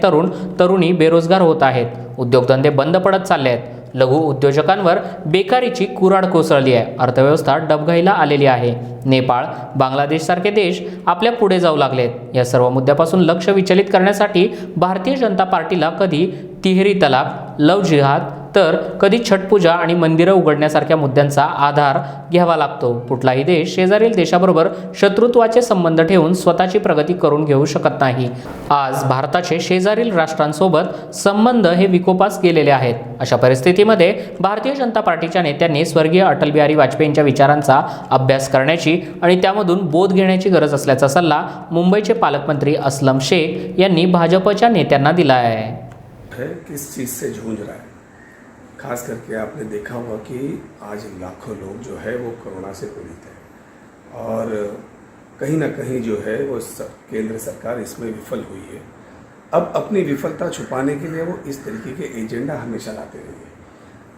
तरुणी बेरोजगार होत आहेत. उद्योगधंदे बंद पडत चालले आहेत. लघु उद्योजकांवर बेकारीची कुऱ्हाड कोसळली आहे. अर्थव्यवस्था डबघाईला आलेली आहे. नेपाळ, बांगलादेशसारखे देश आपल्या पुढे जाऊ लागलेत. या सर्व मुद्द्यापासून लक्ष विचलित करण्यासाठी भारतीय जनता पार्टीला कधी तिहेरी तलाक, लव जिहाद तर कधी छटपूजा आणि मंदिरं उघडण्यासारख्या मुद्द्यांचा आधार घ्यावा लागतो. कुठलाही देश शेजारील देशाबरोबर शत्रुत्वाचे संबंध ठेवून स्वतःची प्रगती करून घेऊ शकत नाही. आज भारताचे शेजारील राष्ट्रांसोबत संबंध हे विकोपास गेलेले आहेत. अशा परिस्थितीमध्ये भारतीय जनता पार्टीच्या नेत्यांनी स्वर्गीय अटल बिहारी वाजपेयींच्या विचारांचा अभ्यास करण्याची आणि त्यामधून बोध घेण्याची गरज असल्याचा सल्ला मुंबईचे पालकमंत्री अस्लम शेख यांनी भाजपच्या नेत्यांना दिला आहे. किस चीज़ से जूझ रहा है. खास करके आपने देखा होगा कि आज लाखों लोग जो है वो कोरोना से पीड़ित है और कहीं ना कहीं जो है वो केंद्र सरकार इसमें विफल हुई है. अब अपनी विफलता छुपाने के लिए वो इस तरीके के एजेंडा हमेशा लाते रहे हैं.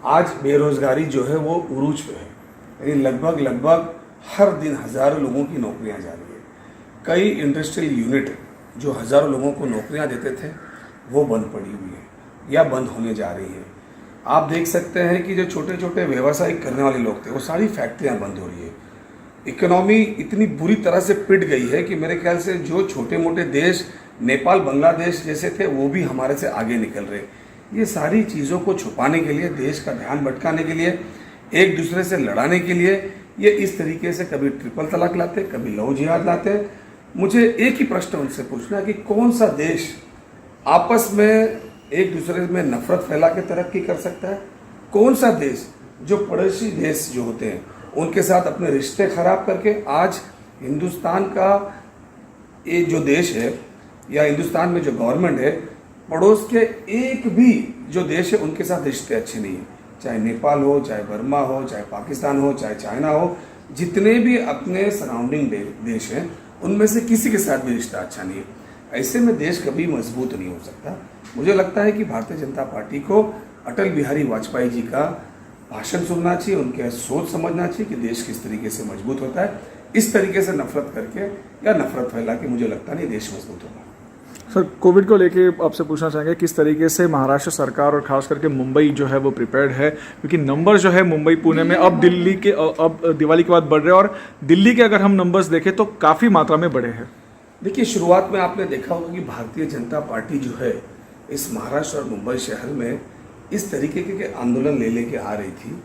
आज बेरोज़गारी जो है वो उरूज पे है, यानी लगभग हर दिन हज़ारों लोगों की नौकरियां जा रही है. कई इंडस्ट्रियल यूनिट जो हज़ारों लोगों को नौकरियां देते थे वो बंद पड़ी हुई है या बंद होने जा रही है. आप देख सकते हैं कि जो छोटे छोटे व्यवसाय करने वाले लोग थे वो सारी फैक्ट्रियां बंद हो रही है. इकोनॉमी इतनी बुरी तरह से पिट गई है कि मेरे ख्याल से जो छोटे मोटे देश नेपाल, बांग्लादेश जैसे थे वो भी हमारे से आगे निकल रहे. ये सारी चीज़ों को छुपाने के लिए, देश का ध्यान भटकाने के लिए, एक दूसरे से लड़ाने के लिए ये इस तरीके से कभी ट्रिपल तलाक लाते, कभी लव जिहाद लाते. मुझे एक ही प्रश्न उनसे पूछना कि कौन सा देश आपस में एक दूसरे में नफरत फैला के तरक्की कर सकता है? कौन सा देश जो पड़ोसी देश जो होते हैं उनके साथ अपने रिश्ते खराब करके आज हिंदुस्तान का ये जो देश है या हिंदुस्तान में जो गवर्नमेंट है, पड़ोस के एक भी जो देश है उनके साथ रिश्ते अच्छे नहीं है. चाहे नेपाल हो, चाहे बर्मा हो, चाहे पाकिस्तान हो, चाहे चाइना हो, जितने भी अपने सराउंडिंग देश हैं उनमें से किसी के साथ भी रिश्ता अच्छा नहीं है. ऐसे में देश कभी मजबूत नहीं हो सकता. मुझे लगता है कि भारतीय जनता पार्टी को अटल बिहारी वाजपेयी जी का भाषण सुनना चाहिए, उनके सोच समझना चाहिए कि देश किस तरीके से मजबूत होता है. इस तरीके से नफरत करके या नफरत फैला के मुझे लगता नहीं देश मजबूत होगा. सर, कोविड को लेके आपसे पूछना चाहेंगे किस तरीके से महाराष्ट्र सरकार और खास करके मुंबई जो है वो प्रिपेयर्ड है, क्योंकि नंबर जो है मुंबई पुणे में अब दिवाली के बाद बढ़ रहे हैं और दिल्ली के अगर हम नंबर्स देखें तो काफ़ी मात्रा में बढ़े हैं. देखिए, शुरुआत में आपने देखा होगा कि भारतीय जनता पार्टी जो है इस महाराष्ट्र और मुंबई शहर में इस तरीके के आंदोलन ले लेके आ रही थी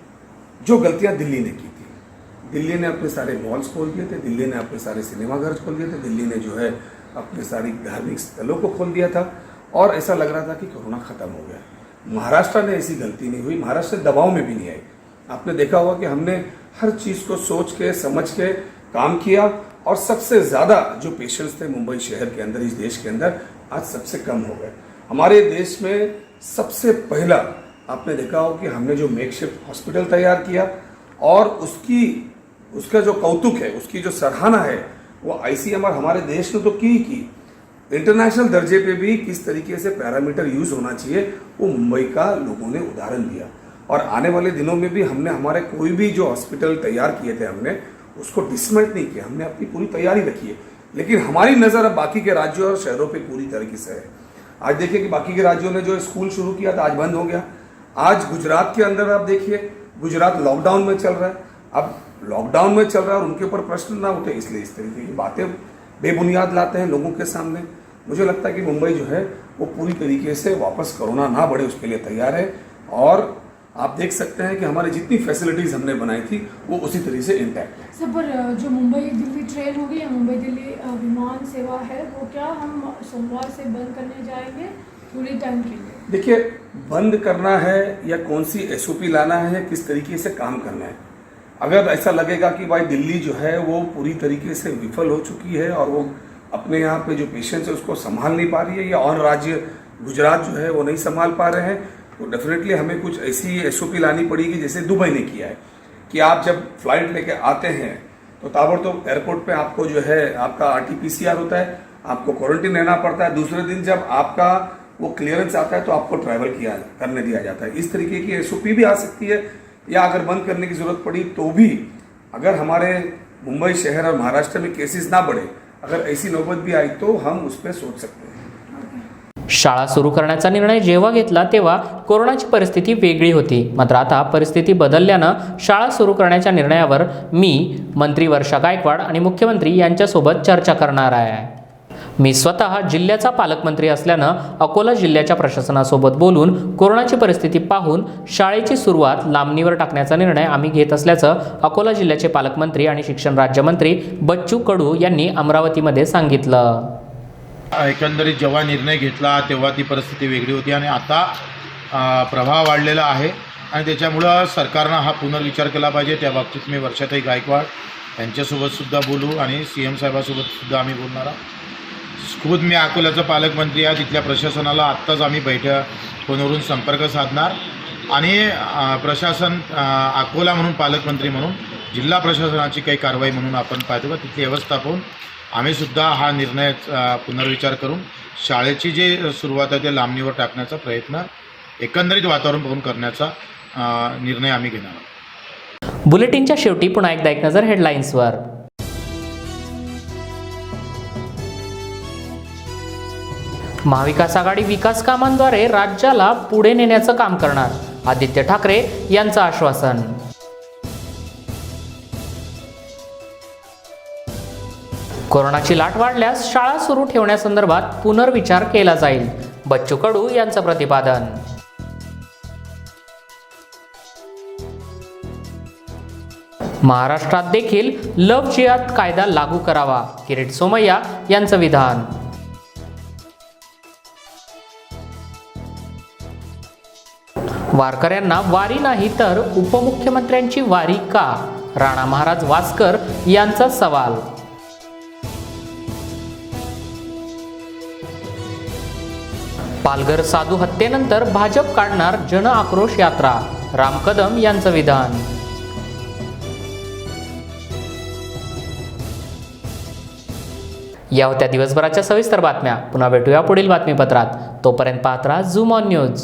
जो गलतियां दिल्ली ने की थी. दिल्ली ने अपने सारे मॉल्स खोल दिए थे, दिल्ली ने अपने सारे सिनेमाघर खोल दिए थे, दिल्ली ने जो है अपने सारी धार्मिक स्थलों को खोल दिया था और ऐसा लग रहा था कि कोरोना ख़त्म हो गया. महाराष्ट्र ने ऐसी गलती नहीं हुई. महाराष्ट्र दबाव में भी नहीं आई. आपने देखा होगा कि हमने हर चीज़ को सोच के समझ के काम किया और सबसे ज़्यादा जो पेशेंट्स थे मुंबई शहर के अंदर, इस देश के अंदर, आज सबसे कम हो गए. हमारे देश में सबसे पहला आपने देखा हो कि हमने जो मेकशिफ्ट हॉस्पिटल तैयार किया और उसका जो कौतुक है, उसकी जो सराहना है वो ICMR हमारे देश ने तो की. इंटरनेशनल दर्जे पे भी किस तरीके से पैरामीटर यूज़ होना चाहिए वो मुंबई का लोगों ने उदाहरण दिया. और आने वाले दिनों में भी हमने हमारे कोई भी जो हॉस्पिटल तैयार किए थे हमने उसको डिसमेंट नहीं किया. हमने अपनी पूरी तैयारी रखी है. लेकिन हमारी नज़र अब बाकी के राज्यों और शहरों पे पूरी तरीके से है. आज देखिए कि बाकी के राज्यों ने जो स्कूल शुरू किया था आज बंद हो गया. आज गुजरात के अंदर आप देखिए, गुजरात लॉकडाउन में चल रहा है। अब लॉकडाउन में चल रहा है और उनके ऊपर प्रश्न ना उठे, इसलिए इस तरीके की बातें बेबुनियाद लाते हैं लोगों के सामने। मुझे लगता है कि मुंबई जो है वो पूरी तरीके से वापस कोरोना ना बढ़े उसके लिए तैयार है। और आप देख सकते हैं कि हमारी जितनी फैसिलिटीज़ हमने बनाई थी वो उसी तरीके से इंटैक्ट है। सब पर जो मुंबई दिल्ली ट्रेन होगी या मुंबई दिल्ली विमान सेवा है, वो क्या हम सोमवार से बंद करने जाएंगे पूरी टाइम के लिए? देखिए, बंद करना है या कौन सी SOP लाना है या किस तरीके से काम करना है। अगर ऐसा लगेगा कि भाई दिल्ली जो है वो पूरी तरीके से विफल हो चुकी है और वो अपने यहाँ पे जो पेशेंट्स है उसको संभाल नहीं पा रही है, या और राज्य गुजरात जो है वो नहीं संभाल पा रहे हैं, तो डेफिनेटली हमें कुछ ऐसी SOP लानी पड़ेगी जैसे दुबई ने किया है कि आप जब फ्लाइट लेके आते हैं तो ताबड़तोड़ एयरपोर्ट पे आपको जो है आपका RT-PCR होता है, आपको क्वारंटीन रहना पड़ता है। दूसरे दिन जब आपका वो क्लियरेंस आता है तो आपको ट्रैवल करने दिया जाता है। इस तरीके की SOP भी आ सकती है, या अगर बंद करने की ज़रूरत पड़ी तो भी, अगर हमारे मुंबई शहर और महाराष्ट्र में केसेस ना बढ़े, अगर ऐसी नौबत भी आई तो हम उस पर सोच सकते हैं। शाळा सुरू करण्याचा निर्णय जेव्हा घेतला तेव्हा कोरोनाची परिस्थिती वेगळी होती. मात्र आता परिस्थिती बदलल्यानं शाळा सुरू करण्याच्या निर्णयावर मी, मंत्री वर्षा गायकवाड आणि मुख्यमंत्री यांच्यासोबत चर्चा करणार आहे. मी स्वतः जिल्ह्याचा पालकमंत्री असल्यानं अकोला जिल्ह्याच्या प्रशासनासोबत बोलून कोरोनाची परिस्थिती पाहून शाळेची सुरुवात लांबणीवर टाकण्याचा निर्णय आम्ही घेत असल्याचं अकोला जिल्ह्याचे पालकमंत्री आणि शिक्षण राज्यमंत्री बच्चू कडू यांनी अमरावतीमध्ये सांगितलं. एकंदरीत जेव्हा निर्णय घेतला तेव्हा ती परिस्थिती वेगळी होती आणि आता प्रभाव वाढलेला आहे आणि त्याच्यामुळं सरकारनं हा पुनर्विचार केला पाहिजे. त्या बाबतीत मी वर्षाताई गायकवाड यांच्यासोबतसुद्धा बोलू आणि CM साहेबासोबतसुद्धा आम्ही बोलणार आहोत. खुद मी अकोल्याचा पालकमंत्री आहे, तिथल्या प्रशासनाला आत्ताच आम्ही फोनवरून संपर्क साधणार आणि प्रशासन अकोला म्हणून पालकमंत्री म्हणून जिल्हा प्रशासनाची काही कारवाई म्हणून आपण पाहतो का तिथली व्यवस्था पाहून आम्ही सुद्धा हा निर्णय पुनर्विचार करून शाळेची जी सुरुवात आहे ते लांबणीवर टाकण्याचा प्रयत्न एकंदरीत वातावरण पाहून करण्याचा निर्णय आम्ही घेणार आहोत. बुलेटिनच्या शेवटी पुन्हा एकदा एक नजर हेडलाईन्सवर. महाविकास आघाडी विकास कामांद्वारे राज्याला पुढे नेण्याचं काम करणार, आदित्य ठाकरे यांचं आश्वासन. कोरोनाची लाट वाढल्यास शाळा सुरू ठेवण्यासंदर्भात पुनर्विचार केला जाईल, बच्चू कडू यांचं प्रतिपादन. महाराष्ट्रात देखील लव्ह जिहाद कायदा लागू करावा, किरीट सोमय्या यांचं विधान. वारकऱ्यांना वारी नाही तर उपमुख्यमंत्र्यांची वारी का, राणा महाराज वासकर यांचा सवाल. पालघर साधू हत्येनंतर भाजप काढणार जन आक्रोश यात्रा, राम कदम यांचं विधान. या होत्या दिवसभराच्या सविस्तर बातम्या. पुन्हा भेटूया पुढील बातमीपत्रात. तोपर्यंत पाहत राहा झूम ऑन न्यूज.